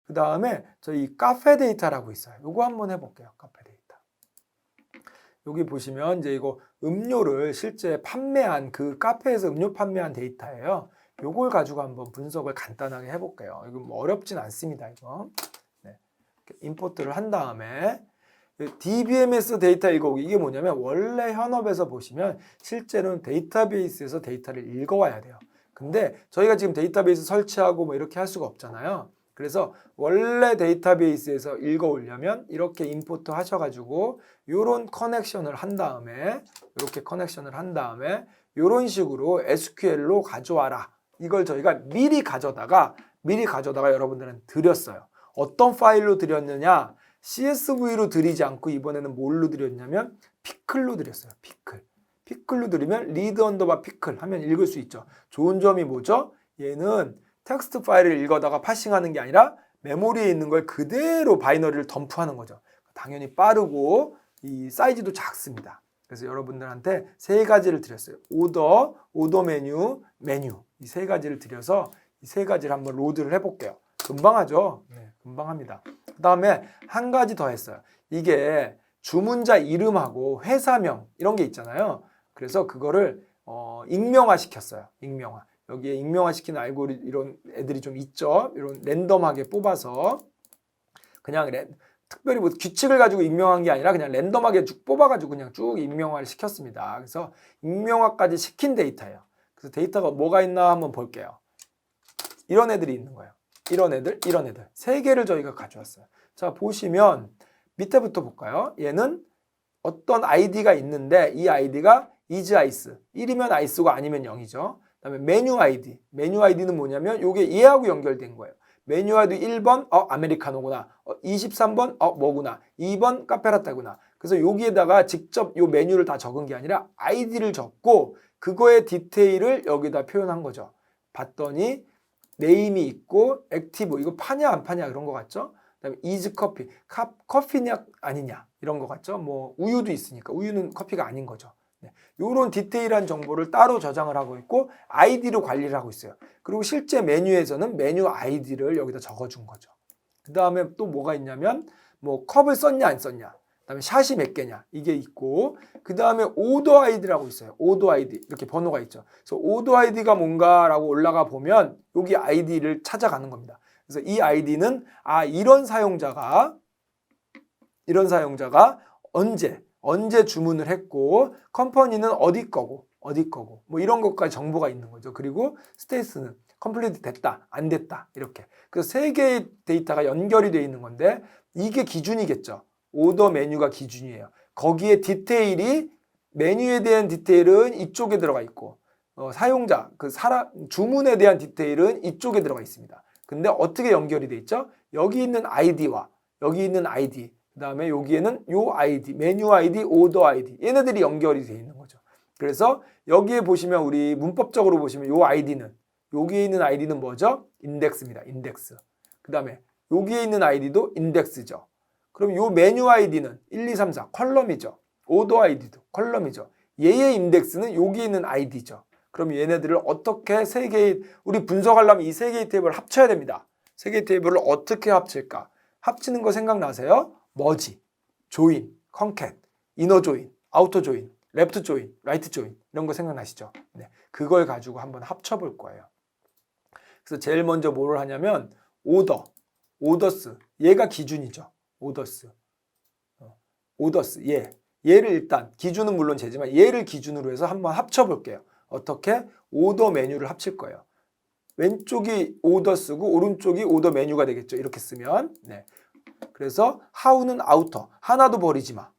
그 다음에 저희 카페 데이터라고 있어요. 요거 한번 해볼게요. 카페 데이터. 여기 보시면 이제 이거 음료를 실제 판매한 그 카페에서 음료 판매한 데이터예요. 요걸 가지고 한번 분석을 간단하게 해볼게요. 이거 뭐 어렵진 않습니다. 이거. 네. 임포트를 한 다음에 DBMS 데이터 읽어오기 이게 뭐냐면 원래 현업에서 보시면 실제로는 데이터베이스에서 데이터를 읽어와야 돼요. 근데 저희가 지금 데이터베이스 설치하고 뭐 이렇게 할 수가 없잖아요. 그래서 원래 데이터베이스에서 읽어오려면 이렇게 임포트 하셔가지고 요런 커넥션을 한 다음에 이렇게 커넥션을 한 다음에 요런 식으로 SQL로 가져와라. 이걸 저희가 미리 가져다가 여러분들은 드렸어요. 어떤 파일로 드렸느냐? CSV로 드리지 않고 이번에는 뭘로 드렸냐면 피클로 드렸어요. 피클로 드리면 리드 언더바 피클 하면 읽을 수 있죠. 좋은 점이 뭐죠? 얘는 텍스트 파일을 읽어다가 파싱하는 게 아니라 메모리에 있는 걸 그대로 바이너리를 덤프하는 거죠. 당연히 빠르고 이 사이즈도 작습니다. 그래서 여러분들한테 세 가지를 드렸어요. 오더 메뉴 이 세 가지를 드려서 이 세 가지를 한번 로드를 해볼게요. 금방 하죠? 네, 금방 합니다. 그 다음에 한 가지 더 했어요. 이게 주문자 이름하고 회사명 이런 게 있잖아요. 그래서 그거를 익명화 시켰어요. 익명화. 여기에 익명화 시키는 알고리즘 이런 애들이 좀 있죠. 이런 랜덤하게 뽑아서 그냥 특별히 뭐 규칙을 가지고 익명한 게 아니라 그냥 랜덤하게 쭉 뽑아가지고 그냥 쭉 익명화를 시켰습니다. 그래서 익명화까지 시킨 데이터예요. 그래서 데이터가 뭐가 있나 한번 볼게요. 이런 애들이 있는 거예요. 이런 애들 세 개를 저희가 가져왔어요. 자, 보시면 밑에부터 볼까요? 얘는 어떤 아이디가 있는데 이 아이디가 is ice 1이면 ice고 아니면 0이죠. 그다음에 메뉴 아이디는 뭐냐면 이게 얘하고 연결된 거예요. 메뉴 아이디 1번 아메리카노구나. 23번 뭐구나. 2번 카페라떼구나. 그래서 여기에다가 직접 요 메뉴를 다 적은 게 아니라 아이디를 적고 그거의 디테일을 여기다 표현한 거죠. 봤더니 네임이 있고 액티브 이거 파냐 안 파냐 그런 거 같죠? 그다음에 is 커피 커피냐 아니냐 이런 거 같죠? 뭐 우유도 있으니까 우유는 커피가 아닌 거죠. 네. 이런 디테일한 정보를 따로 저장을 하고 있고 아이디로 관리를 하고 있어요. 그리고 실제 메뉴에서는 메뉴 아이디를 여기다 적어준 거죠. 그 다음에 또 뭐가 있냐면 뭐 컵을 썼냐 안 썼냐 그 다음에 샷이 몇 개냐 이게 있고 그 다음에 오더 아이디라고 있어요. 오더 아이디 이렇게 번호가 있죠. 그래서 오더 아이디가 뭔가라고 올라가 보면 여기 아이디를 찾아가는 겁니다. 그래서 이 아이디는 이런 사용자가 언제 주문을 했고 컴퍼니는 어디 거고 뭐 이런 것까지 정보가 있는 거죠. 그리고 스테이스는 컴플리트 됐다 안 됐다 이렇게. 그래서 세 개의 데이터가 연결이 되어 있는 건데 이게 기준이겠죠. 오더 메뉴가 기준이에요. 거기에 디테일이 메뉴에 대한 디테일은 이쪽에 들어가 있고 사용자 주문에 대한 디테일은 이쪽에 들어가 있습니다. 근데 어떻게 연결이 돼 있죠? 여기 있는 아이디와 여기 있는 아이디 그 다음에 여기에는 요 아이디, 메뉴 아이디, 오더 아이디 얘네들이 연결이 돼 있는 거죠. 그래서 여기에 보시면 우리 문법적으로 보시면 요 아이디는 여기에 있는 아이디는 뭐죠? 인덱스입니다. 인덱스. 그 다음에 여기에 있는 아이디도 인덱스죠. 그럼 요 메뉴 아이디는 1, 2, 3, 4 컬럼이죠. 오더 아이디도 컬럼이죠. 얘의 인덱스는 여기에 있는 아이디죠. 그럼 얘네들을 어떻게 우리 분석하려면 이 세 개의 테이블을 합쳐야 됩니다. 세 개의 테이블을 어떻게 합칠까? 합치는 거 생각나세요? 머지, 조인, 컨캣, 이너 조인, 아우터 조인, 레프트 조인, 라이트 조인 이런 거 생각나시죠? 네, 그걸 가지고 한번 합쳐볼 거예요. 그래서 제일 먼저 뭐를 하냐면 오더스 얘가 기준이죠. 오더스 얘를 일단 기준은 물론 제지만 얘를 기준으로 해서 한번 합쳐볼게요. 어떻게? 오더 메뉴를 합칠 거예요. 왼쪽이 오더스고 오른쪽이 오더 메뉴가 되겠죠. 이렇게 쓰면 네. 그래서 how는 outer 하나도 버리지 마.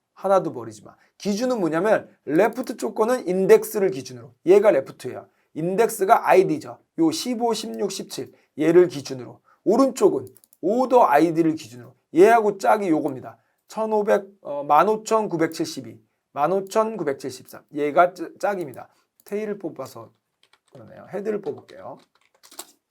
기준은 뭐냐면 레프트 쪽 거는 인덱스를 기준으로 얘가 레프트예요. 인덱스가 id죠. 요 15, 16, 17 얘를 기준으로 오른쪽은 오더 id를 기준으로 얘하고 짝이 요겁니다. 15,972 15,973 얘가 짝입니다. 테일을 뽑아서 그러네요. 헤드를 뽑을게요.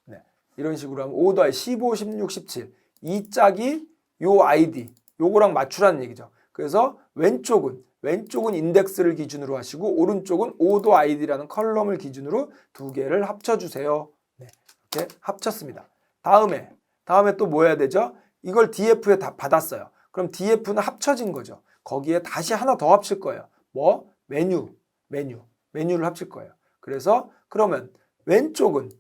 네. 이런 식으로 하면 오더에 15, 16, 17 이 짝이 요 아이디 요거랑 맞추라는 얘기죠. 그래서 왼쪽은 인덱스를 기준으로 하시고 오른쪽은 오더 아이디라는 컬럼을 기준으로 두 개를 합쳐주세요. 네, 이렇게 합쳤습니다. 다음에 다음에 또 뭐 해야 되죠? 이걸 DF에 다 받았어요. 그럼 DF는 합쳐진 거죠. 거기에 다시 하나 더 합칠 거예요. 뭐? 메뉴를 합칠 거예요. 그래서 그러면 왼쪽은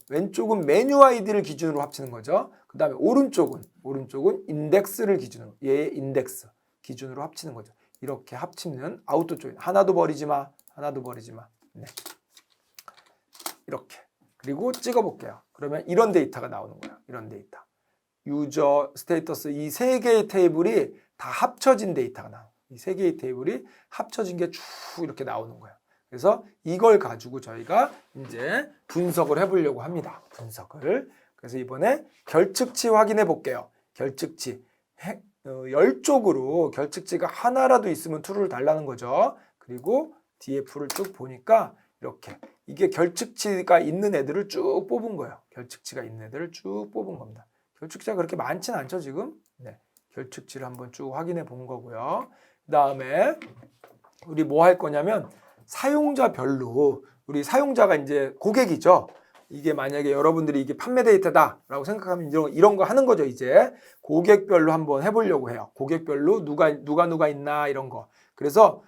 메뉴 아이디를 기준으로 합치는 거죠. 그 다음에 오른쪽은 인덱스를 기준으로, 얘의 인덱스 기준으로 합치는 거죠. 이렇게 합치는 아우터 조인. 하나도 버리지 마. 네. 이렇게. 그리고 찍어볼게요. 그러면 이런 데이터가 나오는 거예요. 이런 데이터. 유저 스테이터스 이 세 개의 테이블이 다 합쳐진 데이터가 나와요. 이 세 개의 테이블이 합쳐진 게 쭉 이렇게 나오는 거예요. 그래서 이걸 가지고 저희가 이제 분석을 해보려고 합니다. 그래서 이번에 결측치 확인해 볼게요. 결측치. 10쪽으로 결측치가 하나라도 있으면 true를 달라는 거죠. 그리고 DF를 쭉 보니까 이렇게 이게 결측치가 있는 애들을 쭉 뽑은 거예요. 결측치가 있는 애들을 쭉 뽑은 겁니다. 결측치가 그렇게 많지는 않죠, 지금. 네. 결측치를 한번 쭉 확인해 본 거고요. 그 다음에 우리 뭐 할 거냐면 사용자별로 우리 사용자가 이제 고객이죠. 이게 만약에 여러분들이 이게 판매 데이터다라고 생각하면 이런 거 하는 거죠. 이제 고객별로 한번 해보려고 해요. 고객별로 누가 있나 이런 거. 그래서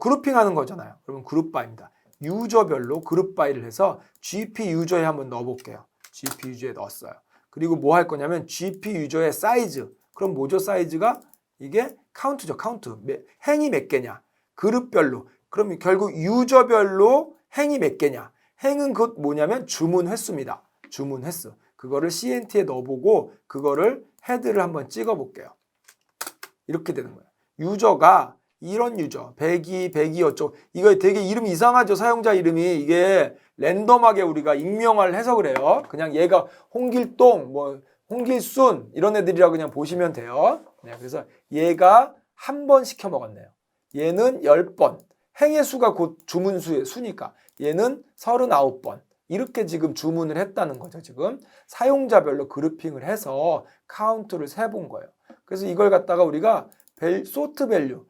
그룹핑하는 거잖아요. 그러면 그룹바입니다. 유저별로 그룹바이를 해서 GP 유저에 한번 넣어볼게요. GP 유저에 넣었어요. 그리고 뭐 할 거냐면 GP 유저의 사이즈. 그럼 뭐죠? 사이즈가 이게 카운트죠. 카운트. 행이 몇 개냐? 그룹별로. 그럼 결국 유저별로 행이 몇 개냐? 행은 그 뭐냐면 주문 횟수입니다. 주문 횟수. 그거를 CNT에 넣어보고 그거를 헤드를 한번 찍어볼게요. 이렇게 되는 거예요. 유저가 이런 유저 102 어쩌고 이거 되게 이름 이상하죠. 사용자 이름이 이게 랜덤하게 우리가 익명화를 해서 그래요. 그냥 얘가 홍길동 홍길순 이런 애들이라고 그냥 보시면 돼요. 네, 그래서 얘가 한 번 시켜 먹었네요. 얘는 10번. 행의 수가 곧 주문 수의 수니까 얘는 39번. 이렇게 지금 주문을 했다는 거죠. 지금 사용자별로 그룹핑을 해서 카운트를 세본 거예요. 그래서 이걸 갖다가 우리가 소트 밸류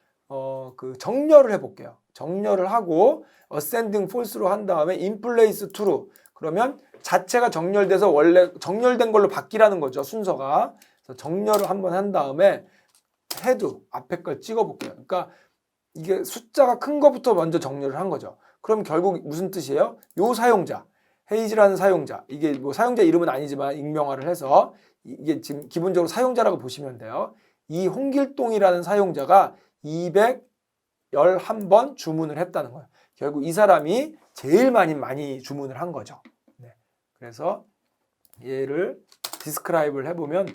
그 정렬을 해볼게요. 정렬을 하고 ascending false로 한 다음에 in place true. 그러면 자체가 정렬돼서 원래 정렬된 걸로 바뀌라는 거죠. 순서가. 그래서 정렬을 한번 한 다음에 head 앞에 걸 찍어볼게요. 그러니까 이게 숫자가 큰 거부터 먼저 정렬을 한 거죠. 그럼 결국 무슨 뜻이에요? 요 사용자, 헤이즈라는 사용자, 이게 뭐 사용자 이름은 아니지만 익명화를 해서 이게 지금 기본적으로 사용자라고 보시면 돼요. 이 홍길동이라는 사용자가 211번 주문을 했다는 거예요. 결국 이 사람이 제일 많이 주문을 한 거죠. 네. 그래서 얘를 디스크라이브를 해보면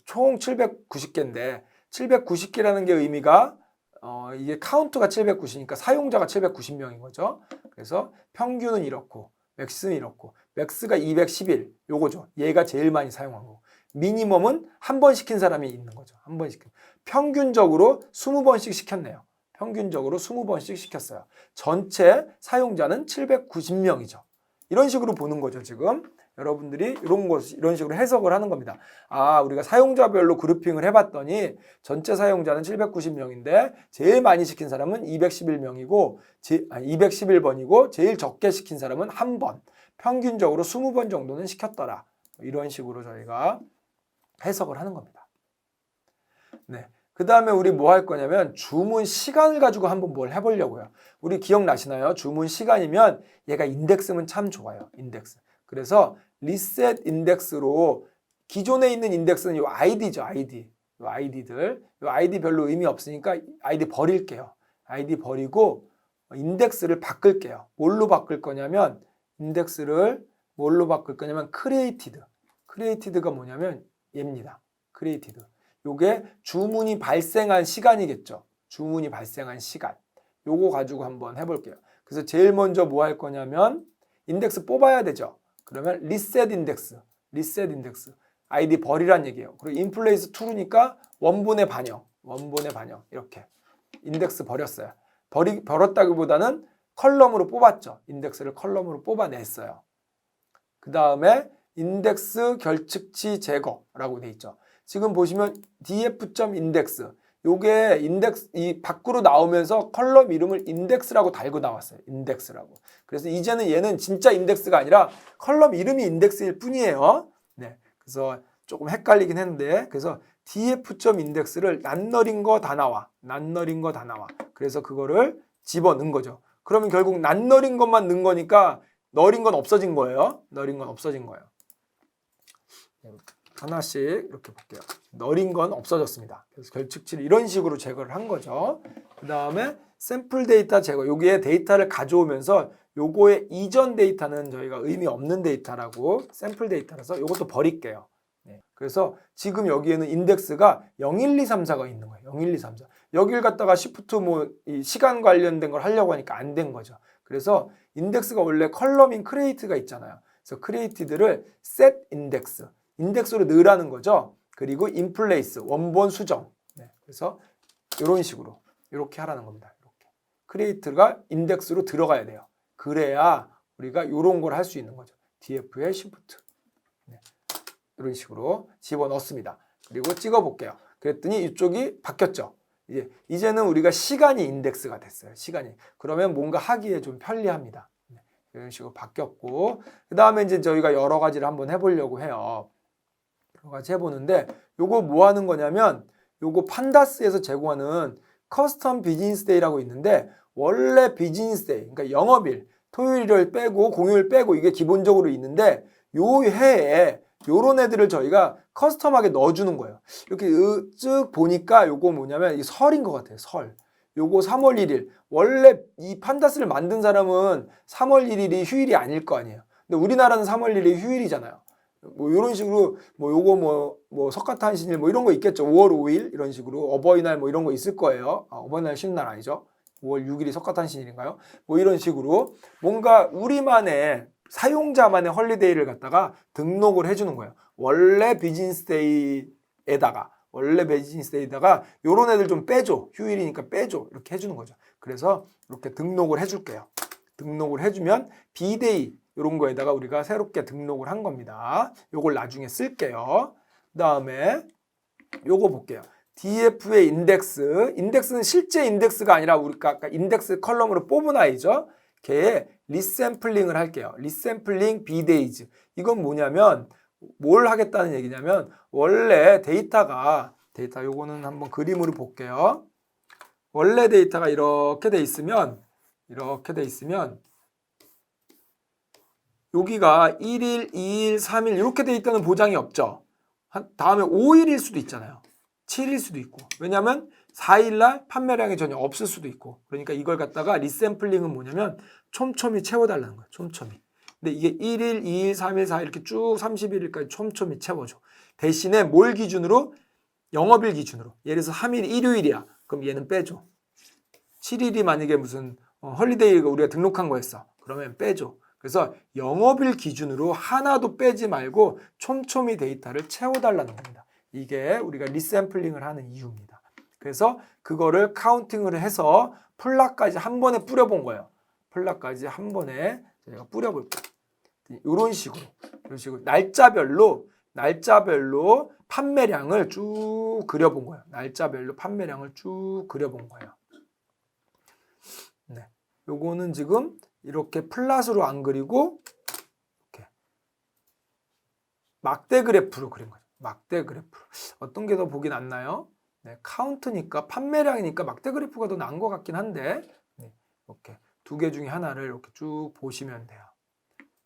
총 790개인데 790개라는 게 의미가 이게 카운트가 790이니까 사용자가 790명인 거죠. 그래서 평균은 이렇고 맥스는 이렇고 맥스가 211 요거죠. 얘가 제일 많이 사용한 거고 미니멈은 한 번 시킨 사람이 있는 거죠. 한 번 시킨. 평균적으로 20번씩 시켰네요. 평균적으로 20번씩 시켰어요. 전체 사용자는 790명이죠. 이런 식으로 보는 거죠. 지금 여러분들이 이런 식으로 해석을 하는 겁니다. 우리가 사용자별로 그룹핑을 해봤더니 전체 사용자는 790명인데 제일 많이 시킨 사람은 211명이고 211번이고 제일 적게 시킨 사람은 한 번. 평균적으로 20번 정도는 시켰더라. 이런 식으로 저희가 해석을 하는 겁니다. 네. 그 다음에 우리 뭐 할 거냐면 주문 시간을 가지고 한번 뭘 해보려고요. 우리 기억나시나요? 주문 시간이면 얘가 인덱스면 참 좋아요. 인덱스. 그래서 리셋 인덱스로 기존에 있는 인덱스는 요 아이디죠. 아이디. 요 아이디들. 요 아이디 별로 의미 없으니까 아이디 버릴게요. 아이디 버리고 인덱스를 바꿀게요. 뭘로 바꿀 거냐면 인덱스를 뭘로 바꿀 거냐면 크리에이티드. 크리에이티드가 뭐냐면 얘입니다. 크리에이티드. 요게 주문이 발생한 시간이겠죠. 주문이 발생한 시간. 요거 가지고 한번 해볼게요. 그래서 제일 먼저 뭐 할 거냐면 인덱스 뽑아야 되죠. 그러면 리셋 인덱스. 아이디 버리란 얘기예요. 그리고 인플레이스 true니까 원본의 반영. 이렇게. 인덱스 버렸어요. 버렸다기보다는 컬럼으로 뽑았죠. 인덱스를 컬럼으로 뽑아냈어요. 그 다음에 인덱스 결측치 제거라고 돼 있죠. 지금 보시면 df.index 요게 인덱스 이 밖으로 나오면서 컬럼 이름을 인덱스라고 달고 나왔어요. 인덱스라고. 그래서 이제는 얘는 진짜 인덱스가 아니라 컬럼 이름이 인덱스일 뿐이에요. 네. 그래서 조금 헷갈리긴 했는데 그래서 df 인덱스를 낱너린 거 다 나와. 그래서 그거를 집어넣은 거죠. 그러면 결국 낱너린 것만 넣은 거니까 너린 건 없어진 거예요. 하나씩 이렇게 볼게요. 너린 건 없어졌습니다. 그래서 결측치를 이런 식으로 제거를 한 거죠. 그 다음에 샘플 데이터 제거. 여기에 데이터를 가져오면서 요거의 이전 데이터는 저희가 의미 없는 데이터라고 샘플 데이터라서 요것도 버릴게요. 그래서 지금 여기에는 인덱스가 0, 1, 2, 3, 4가 있는 거예요. 0, 1, 2, 3, 4. 여길 갖다가 시프트 이 시간 관련된 걸 하려고 하니까 안 된 거죠. 그래서 인덱스가 원래 컬럼인 크리에이트가 있잖아요. 그래서 크리에이티드를 set 인덱스, 인덱스로 넣으라는 거죠. 그리고 in place, 원본 수정. 그래서 이런 식으로 이렇게 하라는 겁니다. 이렇게. 크리에이트가 인덱스로 들어가야 돼요. 그래야 우리가 이런 걸 할 수 있는 거죠. df의 shift. 이런 식으로 집어넣습니다. 그리고 찍어볼게요. 그랬더니 이쪽이 바뀌었죠. 이제는 우리가 시간이 인덱스가 됐어요. 시간이. 그러면 뭔가 하기에 좀 편리합니다. 이런 식으로 바뀌었고 그 다음에 이제 저희가 여러 가지를 한번 해보려고 해요. 여러 가지 해보는데 요거 뭐 하는 거냐면 요거 판다스에서 제공하는 커스텀 비즈니스 데이라고 있는데 원래 비즈니스 데이, 그러니까 영업일, 토요일을 빼고 공휴일 빼고 이게 기본적으로 있는데 요 해에 요런 애들을 저희가 커스텀하게 넣어주는 거예요. 이렇게 쭉 보니까 요거 뭐냐면 이 설인 것 같아요. 설. 요거 3월 1일. 원래 이 판다스를 만든 사람은 3월 1일이 휴일이 아닐 거 아니에요. 근데 우리나라는 3월 1일이 휴일이잖아요. 뭐 이런 식으로 뭐 요거 뭐 석가탄신일 뭐 이런 거 있겠죠. 5월 5일 이런 식으로 어버이날 뭐 이런 거 있을 거예요. 어버이날 쉬는 날 아니죠. 5월 6일이 석가탄신일인가요? 뭐 이런 식으로 뭔가 우리만의 사용자만의 헐리데이를 갖다가 등록을 해주는 거예요. 원래 비즈니스 데이에다가 요런 애들 좀 빼줘. 휴일이니까 빼줘. 이렇게 해주는 거죠. 그래서 이렇게 등록을 해줄게요. 등록을 해주면 비데이 이런 거에다가 우리가 새롭게 등록을 한 겁니다. 요걸 나중에 쓸게요. 그 다음에 요거 볼게요. df의 인덱스는 실제 인덱스가 아니라 우리가 아까 인덱스 컬럼으로 뽑은 아이죠. 걔의 리샘플링을 할게요. 리샘플링 bdays. 이건 뭐냐면 뭘 하겠다는 얘기냐면 원래 데이터 요거는 한번 그림으로 볼게요. 원래 데이터가 이렇게 돼 있으면 여기가 1일, 2일, 3일 이렇게 돼 있다는 보장이 없죠. 다음에 5일일 수도 있잖아요. 7일 수도 있고. 왜냐하면 4일날 판매량이 전혀 없을 수도 있고. 그러니까 이걸 갖다가 리샘플링은 뭐냐면 촘촘히 채워달라는 거예요. 촘촘히. 근데 이게 1일, 2일, 3일, 4일 이렇게 쭉 31일까지 촘촘히 채워줘. 대신에 뭘 기준으로? 영업일 기준으로. 예를 들어서 3일 일요일이야. 그럼 얘는 빼줘. 7일이 만약에 무슨 헐리데이가 우리가 등록한 거였어. 그러면 빼줘. 그래서 영업일 기준으로 하나도 빼지 말고 촘촘히 데이터를 채워달라는 겁니다. 이게 우리가 리샘플링을 하는 이유입니다. 그래서 그거를 카운팅을 해서 플라까지 한 번에 뿌려본 거예요. 플라까지 한 번에 저희가 뿌려볼게요. 이런 식으로 날짜별로 판매량을 쭉 그려본 거예요. 날짜별로 판매량을 쭉 그려본 거예요. 네, 요거는 지금 이렇게 플랫으로 안 그리고 이렇게 막대 그래프로 그린 거죠. 막대 그래프로. 어떤 게 더 보기 낫나요? 네, 카운트니까 판매량이니까 막대 그래프가 더 나은 것 같긴 한데 네, 이렇게 두 개 중에 하나를 이렇게 쭉 보시면 돼요.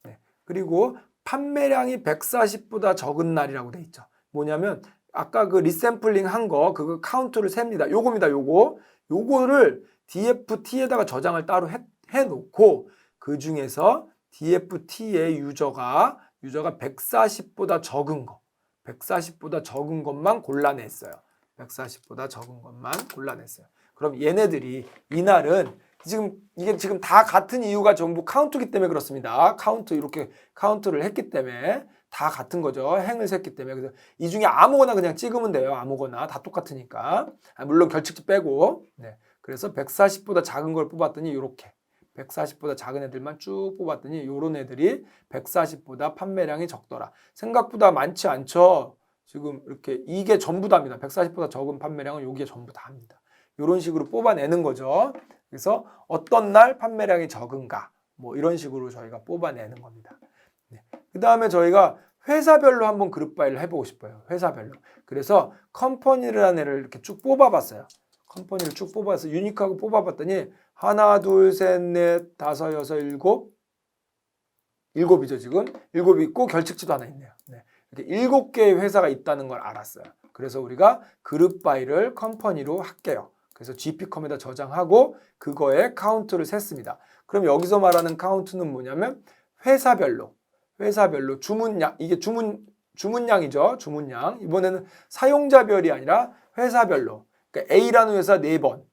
네, 그리고 판매량이 140보다 적은 날이라고 돼 있죠. 뭐냐면 아까 그 리샘플링 한 거 그거 카운트를 셉니다. 요겁니다. 요거를 DFT에다가 저장을 따로 해놓고 그 중에서 DFT의 유저가 140보다 적은 것만 골라냈어요. 140보다 적은 것만 골라냈어요. 그럼 얘네들이 이날은 이게 지금 다 같은 이유가 전부 카운트기 때문에 그렇습니다. 이렇게 카운트를 했기 때문에 다 같은 거죠. 행을 셌기 때문에. 그래서 이 중에 아무거나 그냥 찍으면 돼요. 아무거나 다 똑같으니까. 물론 결측지 빼고. 네. 그래서 140보다 작은 걸 뽑았더니 이렇게 140보다 작은 애들만 쭉 뽑았더니 이런 애들이 140보다 판매량이 적더라. 생각보다 많지 않죠. 지금 이렇게 이게 전부 다입니다. 140보다 적은 판매량은 여기에 전부 다입니다. 이런 식으로 뽑아내는 거죠. 그래서 어떤 날 판매량이 적은가 뭐 이런 식으로 저희가 뽑아내는 겁니다. 네. 그 다음에 저희가 회사별로 한번 그룹 바이를 해보고 싶어요. 회사별로. 그래서 컴퍼니라는 애를 이렇게 쭉 뽑아봤어요. 컴퍼니를 쭉 뽑아서 유니크하고 뽑아봤더니 하나, 둘, 셋, 넷, 다섯, 여섯, 일곱이죠 지금. 일곱 있고 결칙지도 하나 있네요. 네. 이렇게 7개의 회사가 있다는 걸 알았어요. 그래서 우리가 그룹 바이를 컴퍼니로 할게요. 그래서 GP컴에다 저장하고 그거에 카운트를 셌습니다. 그럼 여기서 말하는 카운트는 뭐냐면 회사별로 주문량, 이게 주문량이죠. 주문량. 이번에는 사용자별이 아니라 회사별로. 그러니까 A라는 회사 4번,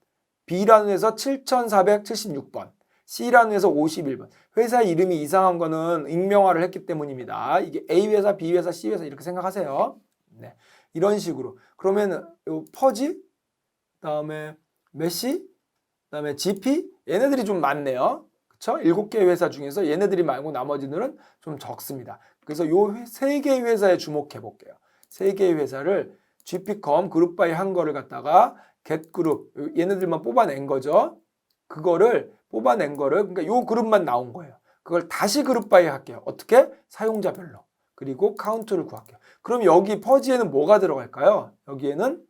B라는 회사 7476번, C라는 회사 51번. 회사 이름이 이상한 거는 익명화를 했기 때문입니다. 이게 A 회사, B 회사, C 회사 이렇게 생각하세요. 네. 이런 식으로. 그러면 요 퍼지, 그다음에 메시, 그다음에 GP 얘네들이 좀 많네요. 그렇죠? 7개 회사 중에서 얘네들이 말고 나머지들은 좀 적습니다. 그래서 요 3개의 회사에 주목해 볼게요. 3개의 회사를 GP컴 그룹바이 한 거를 갖다가 get그룹 얘네들만 뽑아낸 거죠. 그거를 뽑아낸 거를 그러니까 요 그룹만 나온 거예요. 그걸 다시 그룹바이 할게요. 어떻게? 사용자별로. 그리고 카운트를 구할게요. 그럼 여기 퍼지에는 뭐가 들어갈까요? 여기에는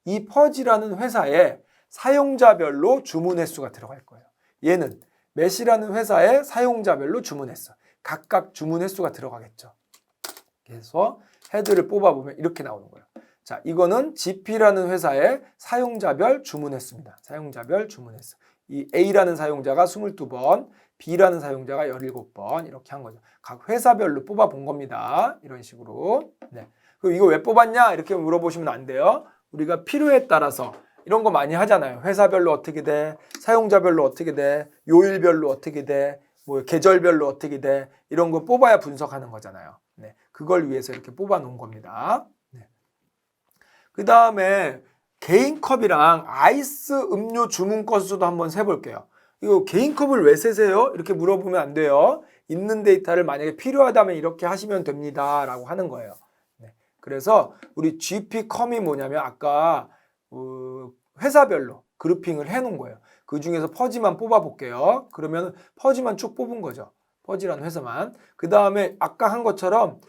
이 퍼지라는 회사에 사용자별로 주문 횟수가 들어갈 거예요. 얘는 메시라는 회사에 사용자별로 주문 횟수. 각각 주문 횟수가 들어가겠죠. 그래서 헤드를 뽑아보면 이렇게 나오는 거예요. 자, 이거는 GP라는 회사의 사용자별 주문 횟수입니다. 사용자별 주문 횟수. 이 A라는 사용자가 22번, B라는 사용자가 17번 이렇게 한 거죠. 각 회사별로 뽑아본 겁니다. 이런 식으로. 네. 그럼 이거 왜 뽑았냐? 이렇게 물어보시면 안 돼요. 우리가 필요에 따라서 이런 거 많이 하잖아요. 회사별로 어떻게 돼? 사용자별로 어떻게 돼? 요일별로 어떻게 돼? 뭐 계절별로 어떻게 돼? 이런 거 뽑아야 분석하는 거잖아요. 네. 그걸 위해서 이렇게 뽑아 놓은 겁니다. 네. 그 다음에 개인컵이랑 아이스 음료 주문 건수도 한번 세볼게요. 이거 개인컵을 왜 세세요? 이렇게 물어보면 안 돼요. 있는 데이터를 만약에 필요하다면 이렇게 하시면 됩니다. 라고 하는 거예요. 네. 그래서 우리 GP컴이 뭐냐면 아까 회사별로 그룹핑을 해놓은 거예요. 그 중에서 퍼지만 뽑아볼게요. 그러면 퍼지만 쭉 뽑은 거죠. 퍼지라는 회사만. 그 다음에 아까 한 것처럼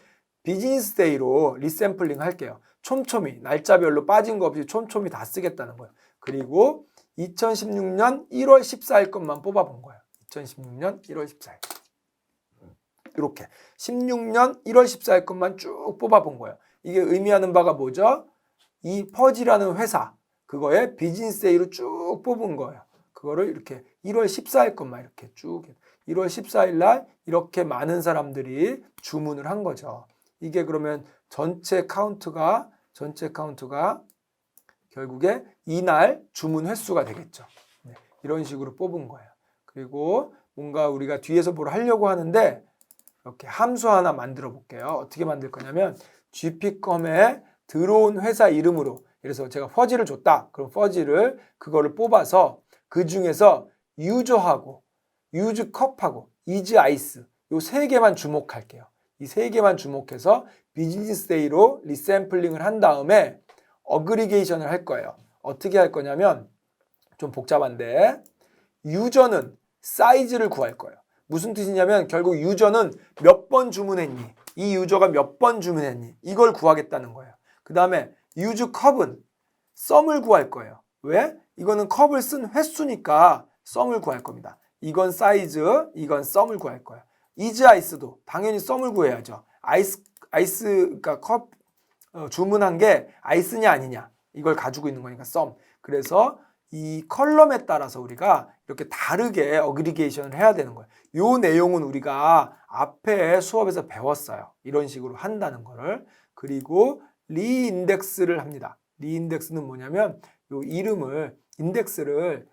비즈니스 데이로 리샘플링 할게요. 촘촘히 날짜별로 빠진 거 없이 촘촘히 다 쓰겠다는 거예요. 그리고 2016년 1월 14일 것만 뽑아본 거예요. 2016년 1월 14일. 이렇게 16년 1월 14일 것만 쭉 뽑아본 거예요. 이게 의미하는 바가 뭐죠? 이 퍼지라는 회사 그거에 비즈니스 데이로 쭉 뽑은 거예요. 그거를 이렇게 1월 14일 것만 이렇게 쭉 1월 14일 날 이렇게 많은 사람들이 주문을 한 거죠. 이게 그러면 전체 카운트가 결국에 이날 주문 횟수가 되겠죠. 네, 이런 식으로 뽑은 거예요. 그리고 뭔가 우리가 뒤에서 뭘 하려고 하는데 이렇게 함수 하나 만들어 볼게요. 어떻게 만들 거냐면 GP컴에 들어온 회사 이름으로 그래서 제가 퍼지를 줬다. 그럼 퍼지를 그거를 뽑아서 그 중에서 유저하고 유즈컵하고 이즈아이스 요 3개만 주목할게요. 이 3개만 주목해서 비즈니스 데이로 리샘플링을 한 다음에 어그리게이션을 할 거예요. 어떻게 할 거냐면 좀 복잡한데 유저는 사이즈를 구할 거예요. 무슨 뜻이냐면 결국 유저는 몇 번 주문했니? 이 유저가 몇 번 주문했니? 이걸 구하겠다는 거예요. 그 다음에 유즈 컵은 썸을 구할 거예요. 왜? 이거는 컵을 쓴 횟수니까 썸을 구할 겁니다. 이건 사이즈, 이건 썸을 구할 거예요. 이즈 아이스도 당연히 썸을 구해야죠. 그러니까 컵 주문한 게 아이스냐 아니냐 이걸 가지고 있는 거니까 썸. 그래서 이 컬럼에 따라서 우리가 이렇게 다르게 어그리게이션을 해야 되는 거예요. 이 내용은 우리가 앞에 수업에서 배웠어요. 이런 식으로 한다는 거를. 그리고 리인덱스를 합니다. 리인덱스는 뭐냐면 요 이름을 인덱스를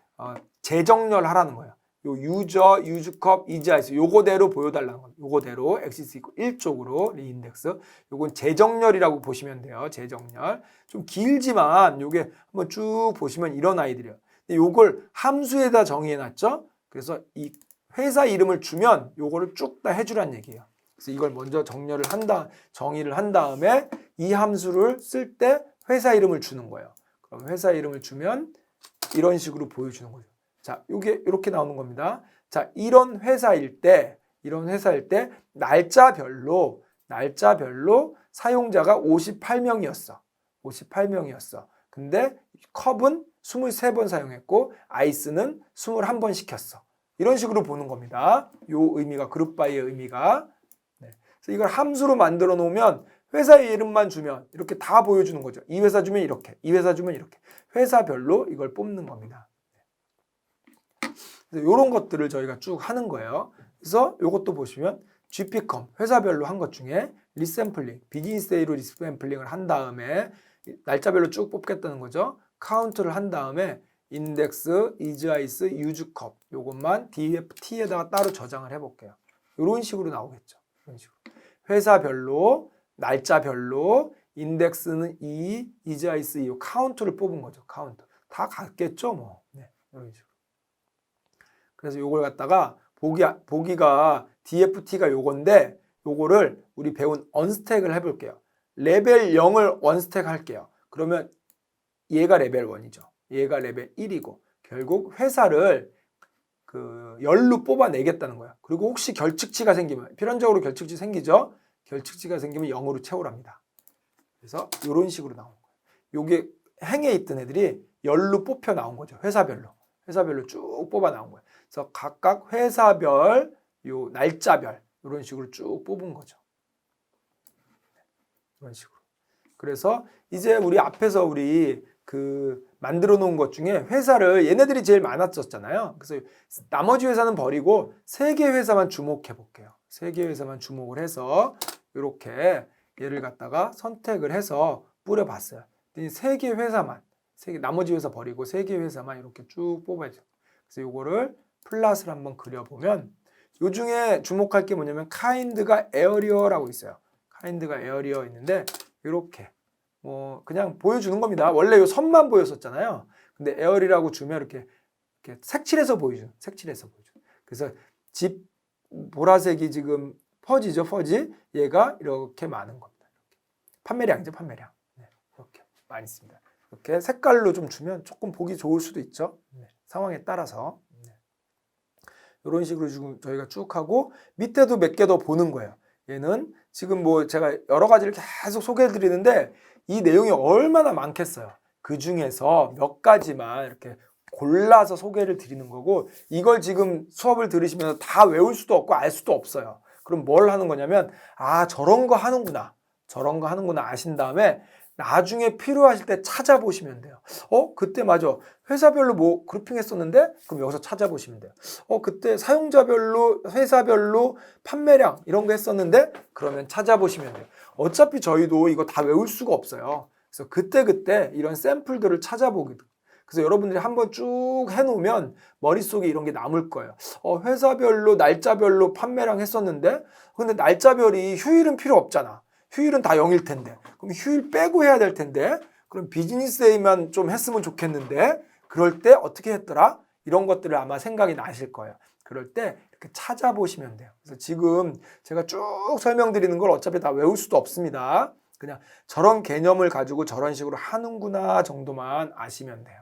재정렬하라는 거예요. 요 유저, 유즈컵, 이즈아이스 요거대로 보여달라는 거예요. 요거대로 엑시스 있고 1쪽으로 리인덱스. 요건 재정렬이라고 보시면 돼요. 재정렬. 좀 길지만 요게 한번 쭉 보시면 이런 아이들이에요. 근데 요걸 함수에다 정의해놨죠. 그래서 이 회사 이름을 주면 요거를 쭉 다 해주란 얘기예요. 그래서 이걸 먼저 정의를 한 다음에 이 함수를 쓸 때 회사 이름을 주는 거예요. 그럼 회사 이름을 주면 이런 식으로 보여주는 거죠. 자, 이게 이렇게 나오는 겁니다. 자, 이런 회사일 때 날짜별로 날짜별로 사용자가 58명이었어. 58명이었어. 근데 컵은 23번 사용했고 아이스는 21번 시켰어. 이런 식으로 보는 겁니다. 요 의미가 그룹 바이의 의미가. 네. 그래서 이걸 함수로 만들어 놓으면 회사의 이름만 주면 이렇게 다 보여주는 거죠. 이 회사 주면 이렇게, 이 회사 주면 이렇게. 회사별로 이걸 뽑는 겁니다. 이런 것들을 저희가 쭉 하는 거예요. 그래서 이것도 보시면 GP컴 회사별로 한 것 중에 리샘플링, 비즈니스 데이로 리샘플링을 한 다음에 날짜별로 쭉 뽑겠다는 거죠. 카운트를 한 다음에 인덱스, 이즈아이스, 유즈컵 요것만 DFT에다가 따로 저장을 해볼게요. 이런 식으로 나오겠죠. 이런 식으로. 회사별로, 날짜별로, 인덱스는 이즈아이스 이 카운트를 뽑은 거죠. 카운트. 다 같겠죠, 뭐. 네, 이런 식으로. 그래서 요걸 갖다가 보기가 DFT가 요건데 요거를 우리 배운 언스택을 해볼게요. 레벨 0을 언스택 할게요. 그러면 얘가 레벨 1이죠. 얘가 레벨 1이고 결국 회사를 그 열로 뽑아내겠다는 거야. 그리고 혹시 결측치가 생기면 필연적으로 결측치 생기죠. 결측치가 생기면 0으로 채우랍니다. 그래서 이런 식으로 나오는 거예요. 요게 행에 있던 애들이 열로 뽑혀 나온 거죠. 회사별로 쭉 뽑아 나온 거예요. 그래서 각각 회사별, 요 날짜별 이런 식으로 쭉 뽑은 거죠. 이런 식으로. 그래서 이제 우리 앞에서 우리 그 만들어 놓은 것 중에 회사를 얘네들이 제일 많았었잖아요. 그래서 나머지 회사는 버리고 3개 회사만 주목해 볼게요. 3개 회사만 주목을 해서 이렇게 얘를 갖다가 선택을 해서 뿌려 봤어요. 3개 회사만, 나머지 회사 버리고 3개 회사만 이렇게 쭉 뽑아야죠. 그래서 요거를 플랫을 한번 그려보면 요 중에 주목할 게 뭐냐면 카인드가 에어리어라고 있어요. 카인드가 에어리어 있는데 이렇게 뭐 그냥 보여주는 겁니다. 원래 요 선만 보였었잖아요. 근데 에어리라고 주면 이렇게 색칠해서 보여줘. 색칠해서 보여줘. 그래서 집 보라색이 지금 퍼지죠, 퍼지. 얘가 이렇게 많은 겁니다. 이렇게. 판매량이죠, 판매량. 네, 이렇게 많이 씁니다. 이렇게 색깔로 좀 주면 조금 보기 좋을 수도 있죠. 네, 상황에 따라서. 네. 이런 식으로 지금 저희가 쭉 하고 밑에도 몇 개 더 보는 거예요. 얘는 지금 뭐 제가 여러 가지를 계속 소개해 드리는데 이 내용이 얼마나 많겠어요. 그 중에서 몇 가지만 이렇게 골라서 소개를 드리는 거고 이걸 지금 수업을 들으시면서 다 외울 수도 없고 알 수도 없어요. 그럼 뭘 하는 거냐면 아 저런 거 하는구나. 저런 거 하는구나 아신 다음에 나중에 필요하실 때 찾아보시면 돼요. 그때 맞아. 회사별로 뭐 그룹핑 했었는데 그럼 여기서 찾아보시면 돼요. 그때 사용자별로 회사별로 판매량 이런 거 했었는데 그러면 찾아보시면 돼요. 어차피 저희도 이거 다 외울 수가 없어요. 그래서 그때그때 이런 샘플들을 찾아보기도. 그래서 여러분들이 한번 쭉 해놓으면 머릿속에 이런 게 남을 거예요. 회사별로 날짜별로 판매량 했었는데 근데 날짜별이 휴일은 필요 없잖아. 휴일은 다 0일 텐데 그럼 휴일 빼고 해야 될 텐데 그럼 비즈니스 데이만 좀 했으면 좋겠는데 그럴 때 어떻게 했더라? 이런 것들을 아마 생각이 나실 거예요. 그럴 때 이렇게 찾아보시면 돼요. 그래서 지금 제가 쭉 설명드리는 걸 어차피 다 외울 수도 없습니다. 그냥 저런 개념을 가지고 저런 식으로 하는구나 정도만 아시면 돼요.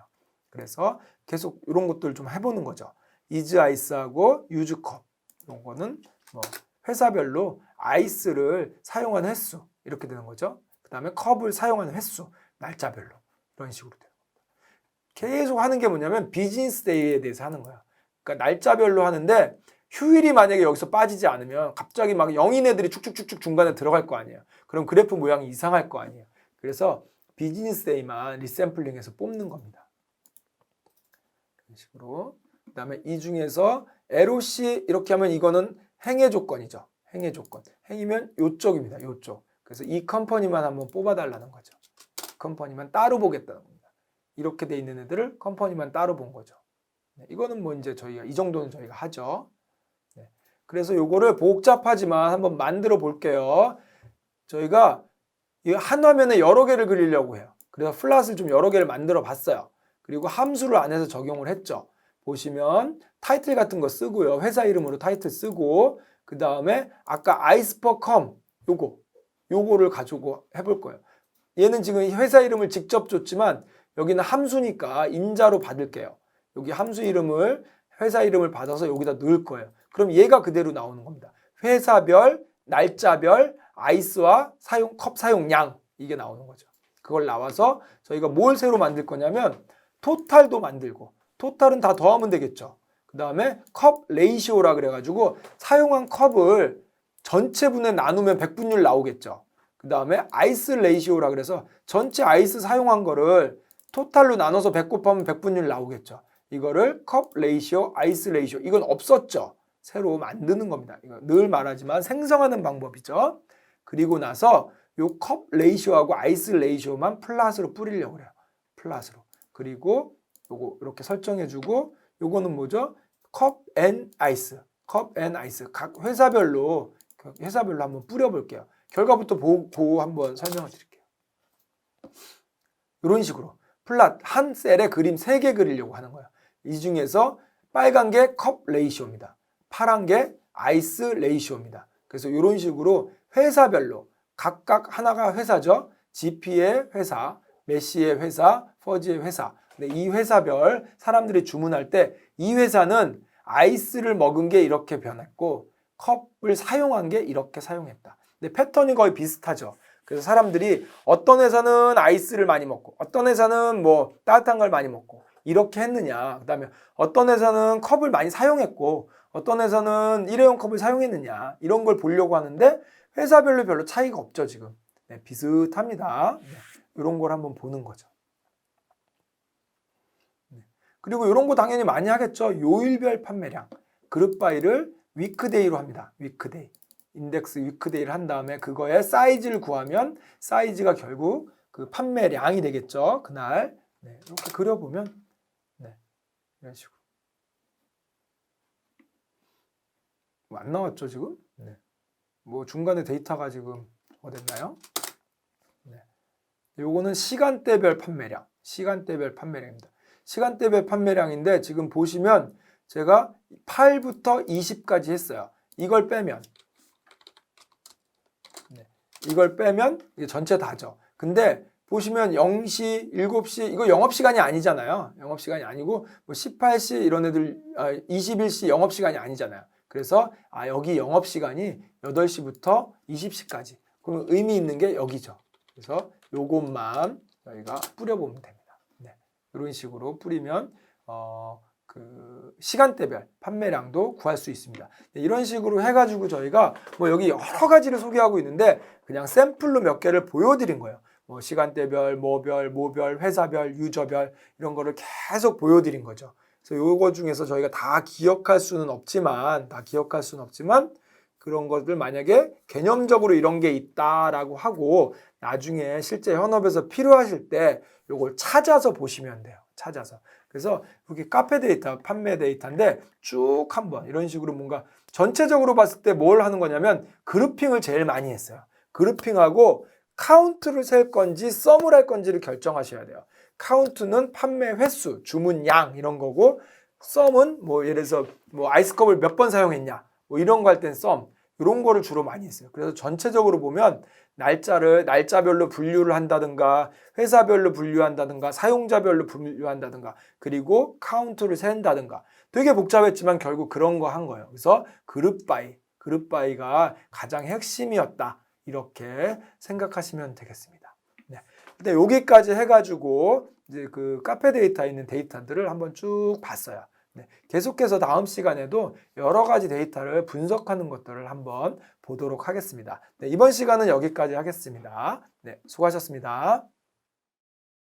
그래서 계속 이런 것들 좀 해보는 거죠. 이즈아이스하고 유즈컵 이런 거는 뭐 회사별로 아이스를 사용하는 횟수 이렇게 되는 거죠. 그 다음에 컵을 사용하는 횟수 날짜별로 이런 식으로 되는 겁니다. 계속 하는 게 뭐냐면 비즈니스 데이에 대해서 하는 거야. 그러니까 날짜별로 하는데 휴일이 만약에 여기서 빠지지 않으면 갑자기 막 영인 애들이 쭉쭉쭉쭉 중간에 들어갈 거 아니에요. 그럼 그래프 모양이 이상할 거 아니에요. 그래서 비즈니스 데이만 리샘플링해서 뽑는 겁니다. 이런 식으로. 그 다음에 이 중에서 LOC 이렇게 하면 이거는 행의 조건이죠. 행의 조건. 행이면 요쪽입니다. 요쪽. 그래서 이 컴퍼니만 한번 뽑아달라는 거죠. 컴퍼니만 따로 보겠다는 겁니다. 이렇게 돼 있는 애들을 컴퍼니만 따로 본 거죠. 네, 이거는 뭐 이제 저희가 이 정도는 저희가 하죠. 네, 그래서 요거를 복잡하지만 한번 만들어 볼게요. 저희가 이 한 화면에 여러 개를 그리려고 해요. 그래서 플랫을 좀 여러 개를 만들어 봤어요. 그리고 함수를 안에서 적용을 했죠. 보시면 타이틀 같은 거 쓰고요. 회사 이름으로 타이틀 쓰고 그 다음에 아까 아이스퍼컴 요거를 가지고 해볼 거예요. 얘는 지금 회사 이름을 직접 줬지만 여기는 함수니까 인자로 받을게요. 여기 함수 이름을 회사 이름을 받아서 여기다 넣을 거예요. 그럼 얘가 그대로 나오는 겁니다. 회사별, 날짜별, 아이스와 컵 사용량 이게 나오는 거죠. 그걸 나와서 저희가 뭘 새로 만들 거냐면 토탈도 만들고 토탈은 다 더하면 되겠죠. 그 다음에 컵 레이시오라 그래가지고 사용한 컵을 전체 분에 나누면 백분율 나오겠죠. 그 다음에 아이스 레이시오라 그래서 전체 아이스 사용한 거를 토탈로 나눠서 100 곱하면 백분율 나오겠죠. 이거를 컵 레이시오, 아이스 레이시오 이건 없었죠. 새로 만드는 겁니다. 이거 늘 말하지만 생성하는 방법이죠. 그리고 나서 요 컵 레이시오하고 아이스 레이시오만 플랫으로 뿌리려고 그래요. 플랫으로. 그리고 요거 이렇게 설정해주고 요거는 뭐죠? 컵 앤 아이스. 컵 앤 아이스. 각 회사별로 한번 뿌려볼게요. 결과부터 보고 한번 설명을 드릴게요. 이런 식으로 플랫 한 셀에 그림 3개 그리려고 하는 거예요. 이 중에서 빨간 게 컵 레이시오입니다. 파란 게 아이스 레이시오입니다. 그래서 이런 식으로 회사별로 각각 하나가 회사죠. GP의 회사, 메시의 회사, 퍼지의 회사. 근데 이 회사별 사람들이 주문할 때 이 회사는 아이스를 먹은 게 이렇게 변했고 컵을 사용한 게 이렇게 사용했다. 근데 패턴이 거의 비슷하죠. 그래서 사람들이 어떤 회사는 아이스를 많이 먹고 어떤 회사는 뭐 따뜻한 걸 많이 먹고 이렇게 했느냐. 그 다음에 어떤 회사는 컵을 많이 사용했고 어떤 회사는 일회용 컵을 사용했느냐. 이런 걸 보려고 하는데 회사별로 별로 차이가 없죠 지금. 네, 비슷합니다. 네, 이런 걸 한번 보는 거죠. 네. 그리고 이런 거 당연히 많이 하겠죠. 요일별 판매량. 그룹바이를 위크데이로 합니다. 위크데이. 인덱스 위크데이를 한 다음에 그거에 사이즈를 구하면 사이즈가 결국 그 판매량이 되겠죠. 그날. 네, 이렇게 그려보면 네, 이런 식으로. 뭐 안 나왔죠 지금? 네. 뭐 중간에 데이터가 지금 어딨나요? 네. 요거는 시간대별 판매량. 시간대별 판매량입니다. 시간대별 판매량인데 지금 보시면 제가 8부터 20까지 했어요. 이걸 빼면 이걸 빼면 이게 전체 다죠. 근데 보시면 0시, 7시 이거 영업시간이 아니잖아요. 영업시간이 아니고 뭐 18시 이런 애들 21시 영업시간이 아니잖아요. 그래서 여기 영업시간이 8시부터 20시까지. 그럼 의미 있는 게 여기죠. 그래서 요것만 저희가 뿌려보면 됩니다. 네. 이런 식으로 뿌리면 그 시간대별 판매량도 구할 수 있습니다. 이런 식으로 해가지고 저희가 뭐 여기 여러 가지를 소개하고 있는데 그냥 샘플로 몇 개를 보여드린 거예요. 뭐 시간대별, 모별, 회사별, 유저별 이런 거를 계속 보여드린 거죠. 그래서 요거 중에서 저희가 다 기억할 수는 없지만 그런 것들 만약에 개념적으로 이런 게 있다라고 하고 나중에 실제 현업에서 필요하실 때 요걸 찾아서 보시면 돼요. 찾아서. 그래서 여기 카페 데이터, 판매 데이터인데 쭉 한번 이런 식으로 뭔가 전체적으로 봤을 때 뭘 하는 거냐면 그룹핑을 제일 많이 했어요. 그룹핑하고 카운트를 셀 건지 썸을 할 건지를 결정하셔야 돼요. 카운트는 판매 횟수, 주문 양 이런 거고 썸은 뭐 예를 들어서 뭐 아이스컵을 몇 번 사용했냐 뭐 이런 거 할 땐 썸 이런 거를 주로 많이 했어요. 그래서 전체적으로 보면 날짜별로 분류를 한다든가 회사별로 분류한다든가 사용자별로 분류한다든가 그리고 카운트를 센다든가 되게 복잡했지만 결국 그런 거 한 거예요. 그래서 그룹바이가 가장 핵심이었다. 이렇게 생각하시면 되겠습니다. 네. 근데 여기까지 해가지고 이제 그 카페 데이터에 있는 데이터들을 한번 쭉 봤어요. 네. 계속해서 다음 시간에도 여러 가지 데이터를 분석하는 것들을 한번 보도록 하겠습니다. 네. 이번 시간은 여기까지 하겠습니다. 네. 수고하셨습니다.